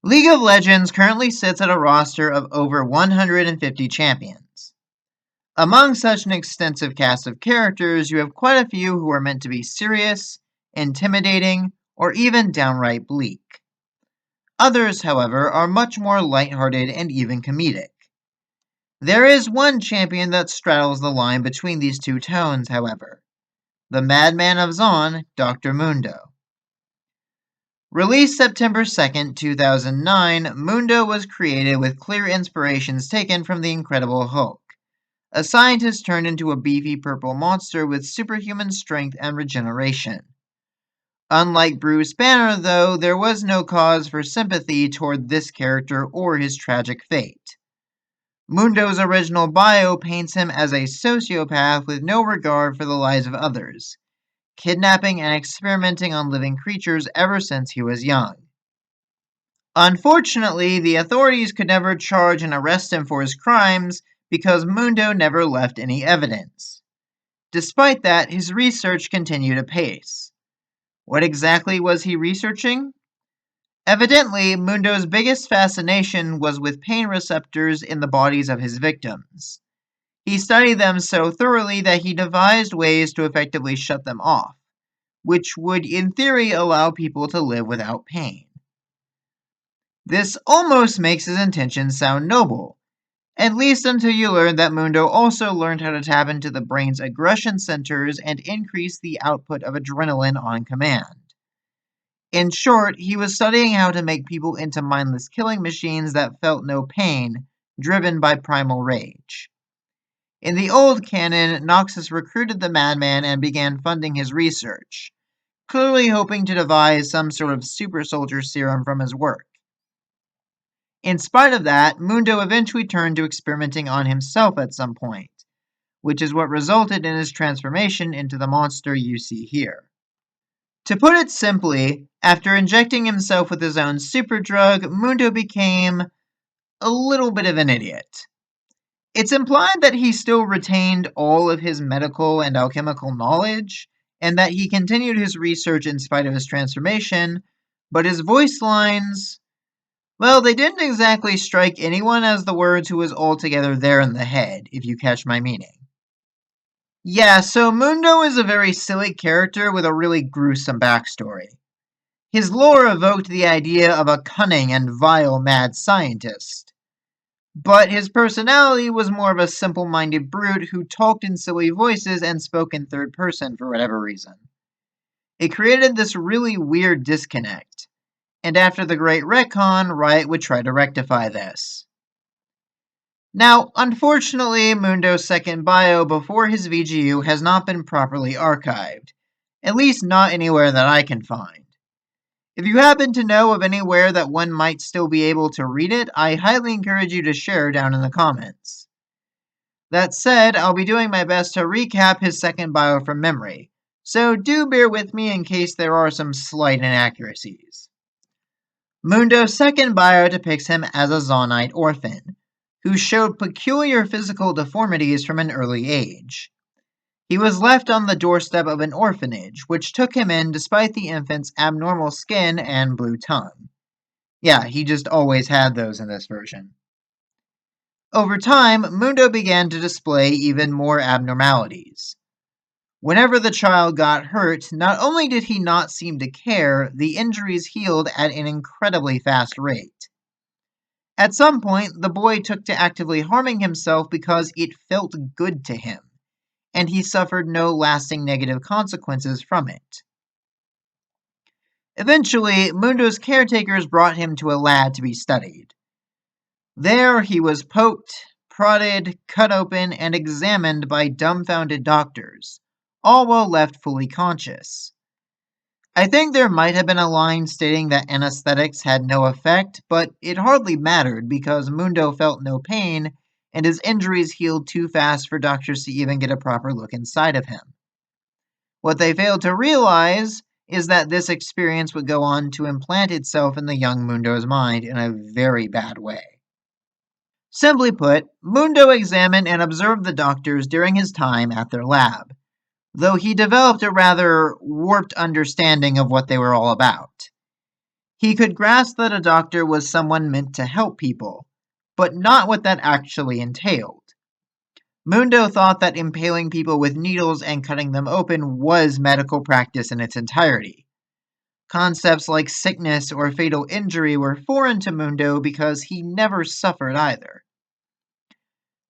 League of Legends currently sits at a roster of over 150 champions. Among such an extensive cast of characters, you have quite a few who are meant to be serious, intimidating, or even downright bleak. Others, however, are much more lighthearted and even comedic. There is one champion that straddles the line between these two tones, however. The Madman of Zon, Dr. Mundo. Released September 2nd, 2009, Mundo was created with clear inspirations taken from the Incredible Hulk, a scientist turned into a beefy purple monster with superhuman strength and regeneration. Unlike Bruce Banner, though, there was no cause for sympathy toward this character or his tragic fate. Mundo's original bio paints him as a sociopath with no regard for the lives of others, kidnapping and experimenting on living creatures ever since he was young. Unfortunately, the authorities could never charge and arrest him for his crimes because Mundo never left any evidence. Despite that, his research continued apace. What exactly was he researching? Evidently, Mundo's biggest fascination was with pain receptors in the bodies of his victims. He studied them so thoroughly that he devised ways to effectively shut them off, which would in theory allow people to live without pain. This almost makes his intentions sound noble, at least until you learn that Mundo also learned how to tap into the brain's aggression centers and increase the output of adrenaline on command. In short, he was studying how to make people into mindless killing machines that felt no pain, driven by primal rage. In the old canon, Noxus recruited the madman and began funding his research, clearly hoping to devise some sort of super soldier serum from his work. In spite of that, Mundo eventually turned to experimenting on himself at some point, which is what resulted in his transformation into the monster you see here. To put it simply, after injecting himself with his own super drug, Mundo became a little bit of an idiot. It's implied that he still retained all of his medical and alchemical knowledge, and that he continued his research in spite of his transformation, but his voice lines, well, they didn't exactly strike anyone as the words who was altogether there in the head, if you catch my meaning. Yeah, so Mundo is a very silly character with a really gruesome backstory. His lore evoked the idea of a cunning and vile mad scientist. But his personality was more of a simple-minded brute who talked in silly voices and spoke in third person for whatever reason. It created this really weird disconnect, and after the Great Retcon, Riot would try to rectify this. Now, unfortunately, Mundo's second bio before his VGU has not been properly archived, at least not anywhere that I can find. If you happen to know of anywhere that one might still be able to read it, I highly encourage you to share down in the comments. That said, I'll be doing my best to recap his second bio from memory, so do bear with me in case there are some slight inaccuracies. Mundo's second bio depicts him as a Zonite orphan, who showed peculiar physical deformities from an early age. He was left on the doorstep of an orphanage, which took him in despite the infant's abnormal skin and blue tongue. Yeah, he just always had those in this version. Over time, Mundo began to display even more abnormalities. Whenever the child got hurt, not only did he not seem to care, the injuries healed at an incredibly fast rate. At some point, the boy took to actively harming himself because it felt good to him, and he suffered no lasting negative consequences from it. Eventually, Mundo's caretakers brought him to a lab to be studied. There, he was poked, prodded, cut open, and examined by dumbfounded doctors, all while left fully conscious. I think there might have been a line stating that anesthetics had no effect, but it hardly mattered because Mundo felt no pain and his injuries healed too fast for doctors to even get a proper look inside of him. What they failed to realize is that this experience would go on to implant itself in the young Mundo's mind in a very bad way. Simply put, Mundo examined and observed the doctors during his time at their lab, though he developed a rather warped understanding of what they were all about. He could grasp that a doctor was someone meant to help people, but not what that actually entailed. Mundo thought that impaling people with needles and cutting them open was medical practice in its entirety. Concepts like sickness or fatal injury were foreign to Mundo because he never suffered either.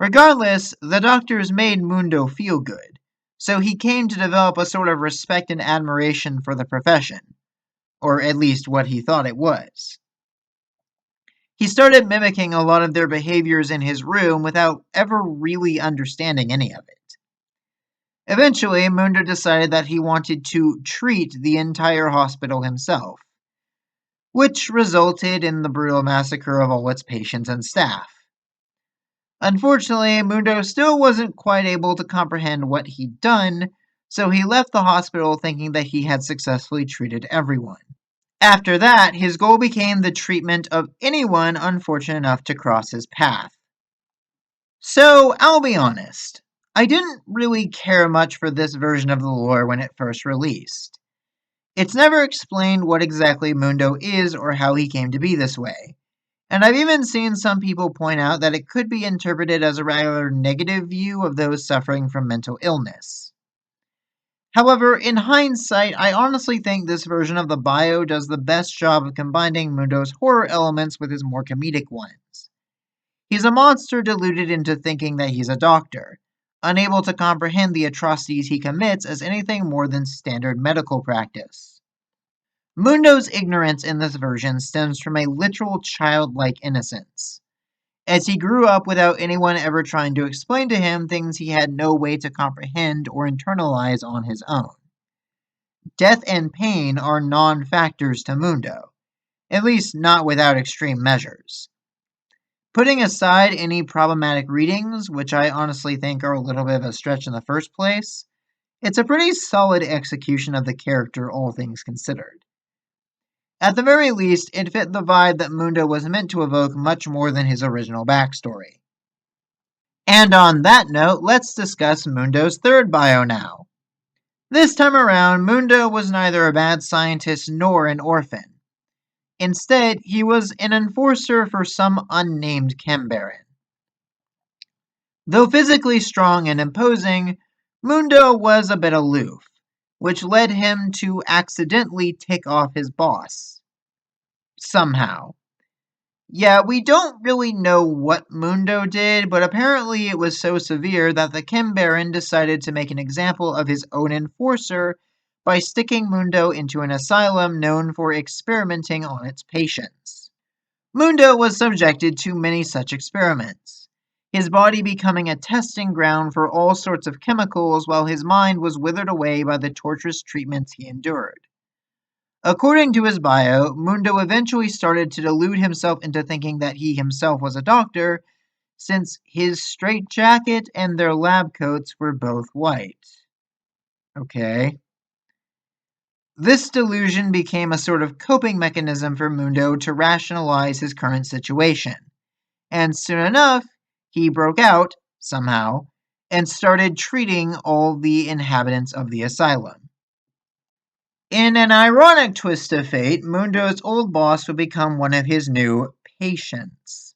Regardless, the doctors made Mundo feel good, so he came to develop a sort of respect and admiration for the profession, or at least what he thought it was. He started mimicking a lot of their behaviors in his room without ever really understanding any of it. Eventually, Mundo decided that he wanted to treat the entire hospital himself, which resulted in the brutal massacre of all its patients and staff. Unfortunately, Mundo still wasn't quite able to comprehend what he'd done, so he left the hospital thinking that he had successfully treated everyone. After that, his goal became the treatment of anyone unfortunate enough to cross his path. So, I'll be honest, I didn't really care much for this version of the lore when it first released. It's never explained what exactly Mundo is or how he came to be this way, and I've even seen some people point out that it could be interpreted as a rather negative view of those suffering from mental illness. However, in hindsight, I honestly think this version of the bio does the best job of combining Mundo's horror elements with his more comedic ones. He's a monster deluded into thinking that he's a doctor, unable to comprehend the atrocities he commits as anything more than standard medical practice. Mundo's ignorance in this version stems from a literal childlike innocence, as he grew up without anyone ever trying to explain to him things he had no way to comprehend or internalize on his own. Death and pain are non-factors to Mundo, at least not without extreme measures. Putting aside any problematic readings, which I honestly think are a little bit of a stretch in the first place, it's a pretty solid execution of the character, all things considered. At the very least, it fit the vibe that Mundo was meant to evoke much more than his original backstory. And on that note, let's discuss Mundo's third bio now. This time around, Mundo was neither a bad scientist nor an orphan. Instead, he was an enforcer for some unnamed chem baron. Though physically strong and imposing, Mundo was a bit aloof, which led him to accidentally tick off his boss. Somehow. Yeah, we don't really know what Mundo did, but apparently it was so severe that the Chem Baron decided to make an example of his own enforcer by sticking Mundo into an asylum known for experimenting on its patients. Mundo was subjected to many such experiments, his body becoming a testing ground for all sorts of chemicals while his mind was withered away by the torturous treatments he endured. According to his bio, Mundo eventually started to delude himself into thinking that he himself was a doctor, since his straitjacket and their lab coats were both white. Okay. This delusion became a sort of coping mechanism for Mundo to rationalize his current situation, and soon enough, he broke out, somehow, and started treating all the inhabitants of the asylum. In an ironic twist of fate, Mundo's old boss would become one of his new patients.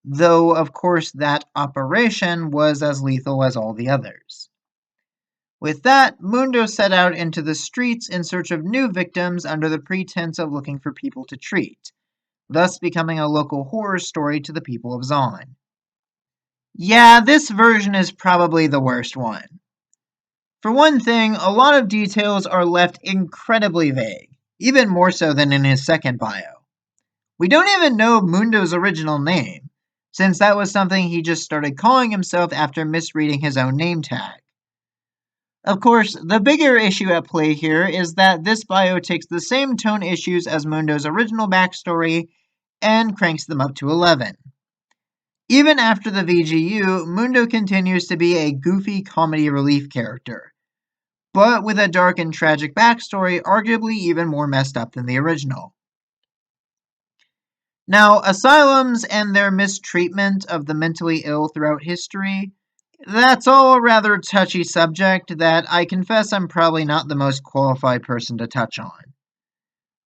Though, of course, that operation was as lethal as all the others. With that, Mundo set out into the streets in search of new victims under the pretense of looking for people to treat, thus becoming a local horror story to the people of Zon. Yeah, this version is probably the worst one. For one thing, a lot of details are left incredibly vague, even more so than in his second bio. We don't even know Mundo's original name, since that was something he just started calling himself after misreading his own name tag. Of course, the bigger issue at play here is that this bio takes the same tone issues as Mundo's original backstory and cranks them up to 11. Even after the VGU, Mundo continues to be a goofy comedy relief character, but with a dark and tragic backstory arguably even more messed up than the original. Now, asylums and their mistreatment of the mentally ill throughout history, that's all a rather touchy subject that I confess I'm probably not the most qualified person to touch on.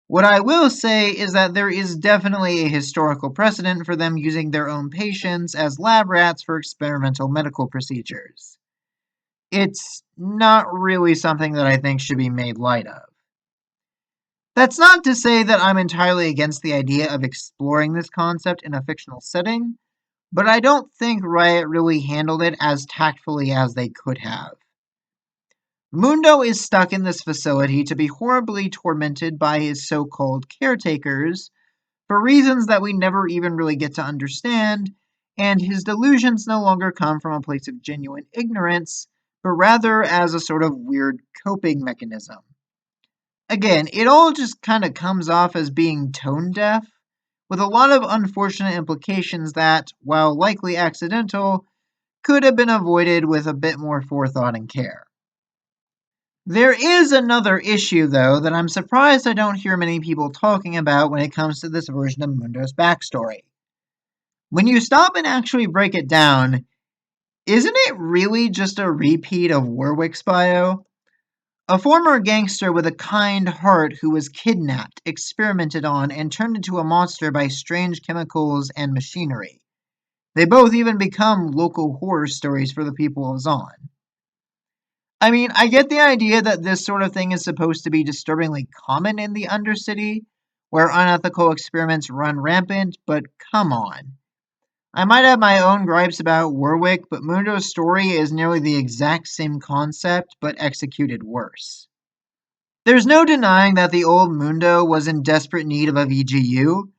What I will say is that there is definitely a historical precedent for them using their own patients as lab rats for experimental medical procedures. It's not really something that I think should be made light of. That's not to say that I'm entirely against the idea of exploring this concept in a fictional setting, but I don't think Riot really handled it as tactfully as they could have. Mundo is stuck in this facility to be horribly tormented by his so called caretakers for reasons that we never even really get to understand, and his delusions no longer come from a place of genuine ignorance, but rather as a sort of weird coping mechanism. Again, it all just kind of comes off as being tone deaf, with a lot of unfortunate implications that, while likely accidental, could have been avoided with a bit more forethought and care. There is another issue, though, that I'm surprised I don't hear many people talking about when it comes to this version of Mundo's backstory. When you stop and actually break it down, isn't it really just a repeat of Warwick's bio? A former gangster with a kind heart who was kidnapped, experimented on, and turned into a monster by strange chemicals and machinery. They both even become local horror stories for the people of Zon. I mean, I get the idea that this sort of thing is supposed to be disturbingly common in the Undercity, where unethical experiments run rampant, but come on. I might have my own gripes about Warwick, but Mundo's story is nearly the exact same concept, but executed worse. There's no denying that the old Mundo was in desperate need of a VGU,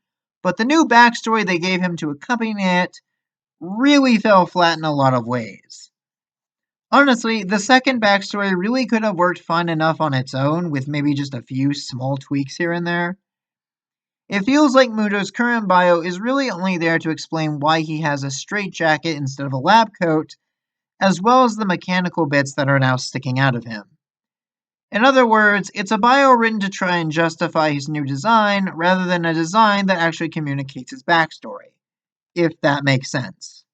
but the new backstory they gave him to accompany it really fell flat in a lot of ways. Honestly, the second backstory really could have worked fine enough on its own, with maybe just a few small tweaks here and there. It feels like Mundo's current bio is really only there to explain why he has a straitjacket instead of a lab coat, as well as the mechanical bits that are now sticking out of him. In other words, it's a bio written to try and justify his new design, rather than a design that actually communicates his backstory, if that makes sense.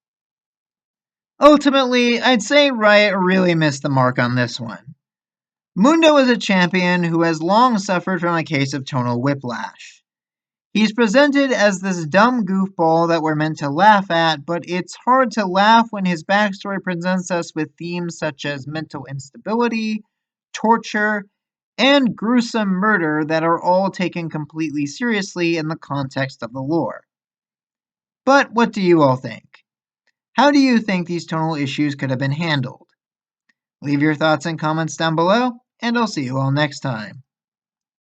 Ultimately, I'd say Riot really missed the mark on this one. Mundo is a champion who has long suffered from a case of tonal whiplash. He's presented as this dumb goofball that we're meant to laugh at, but it's hard to laugh when his backstory presents us with themes such as mental instability, torture, and gruesome murder that are all taken completely seriously in the context of the lore. But what do you all think? How do you think these tonal issues could have been handled? Leave your thoughts and comments down below, and I'll see you all next time.